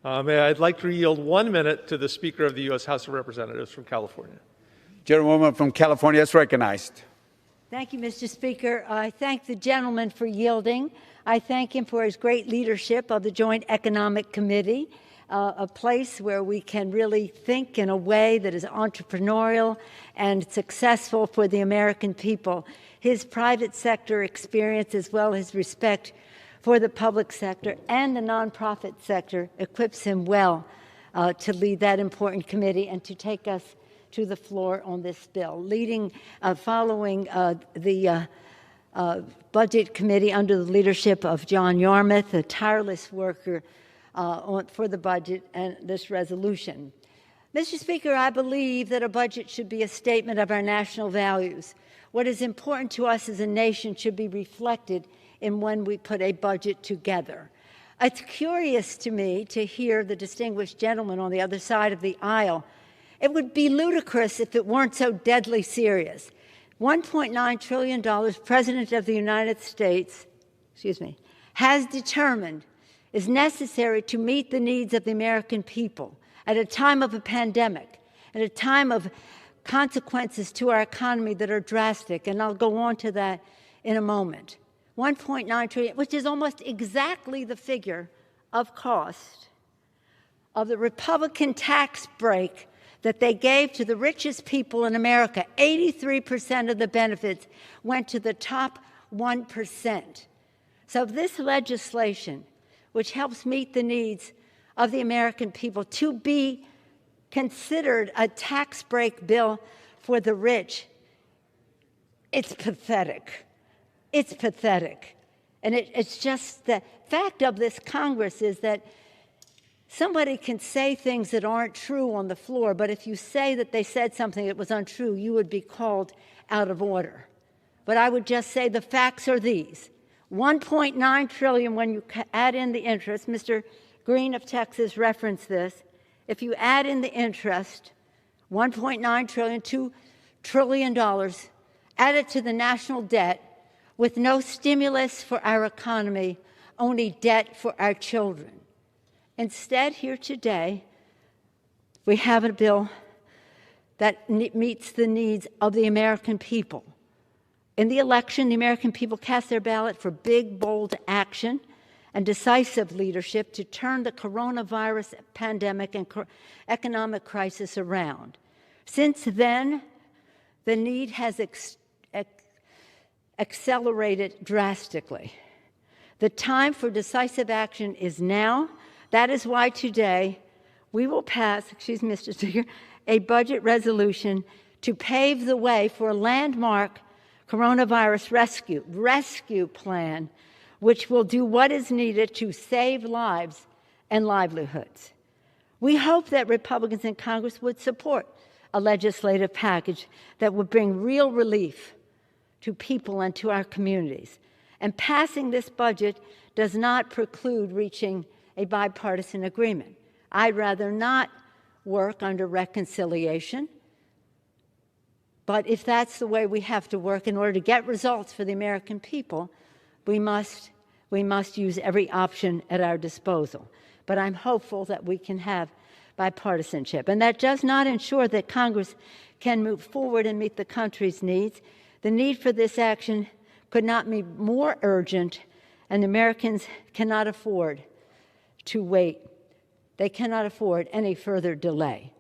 I'd like to yield 1 minute to the Speaker of the U.S. House of Representatives from California. Gentlewoman from California is recognized. Thank you, Mr. Speaker. I thank the gentleman for yielding. I thank him for his great leadership of the Joint Economic Committee, a place where we can really think in a way that is entrepreneurial and successful for the American people. His private sector experience, as well as respect for the public sector and the nonprofit sector, equips him well to lead that important committee and to take us to the floor on this bill. Following the Budget Committee under the leadership of John Yarmuth, a tireless worker for the budget and this resolution. Mr. Speaker, I believe that a budget should be a statement of our national values. What is important to us as a nation should be reflected in when we put a budget together. It's curious to me to hear the distinguished gentleman on the other side of the aisle. It would be ludicrous if it weren't so deadly serious. $1.9 trillion, President of the United States, has determined is necessary to meet the needs of the American people at a time of a pandemic, at a time of consequences to our economy that are drastic, and I'll go on to that in a moment. 1.9 trillion, which is almost exactly the figure of cost of the Republican tax break that they gave to the richest people in America. 83% of the benefits went to the top 1%. So this legislation, which helps meet the needs of the American people, to be considered a tax break bill for the rich, it's pathetic. It's pathetic. And it's just the fact of this Congress is that somebody can say things that aren't true on the floor, but if you say that they said something that was untrue, you would be called out of order. But I would just say the facts are these. 1.9 trillion when you add in the interest. Mr. Green of Texas referenced this. If you add in the interest, 1.9 trillion, $2 trillion, add it to the national debt with no stimulus for our economy, only debt for our children. Instead, here today, we have a bill that meets the needs of the American people. In the election, the American people cast their ballot for big, bold action and decisive leadership to turn the coronavirus pandemic and economic crisis around. Since then, the need has accelerated drastically. The time for decisive action is now. That is why today we will pass, Mr. Speaker, a budget resolution to pave the way for a landmark coronavirus rescue plan, which will do what is needed to save lives and livelihoods. We hope that Republicans in Congress would support a legislative package that would bring real relief to people and to our communities. And passing this budget does not preclude reaching a bipartisan agreement. I'd rather not work under reconciliation, but if that's the way we have to work in order to get results for the American people, we must use every option at our disposal. But I'm hopeful that we can have bipartisanship. And that does not ensure that Congress can move forward and meet the country's needs. The need for this action could not be more urgent, and Americans cannot afford to wait. They cannot afford any further delay.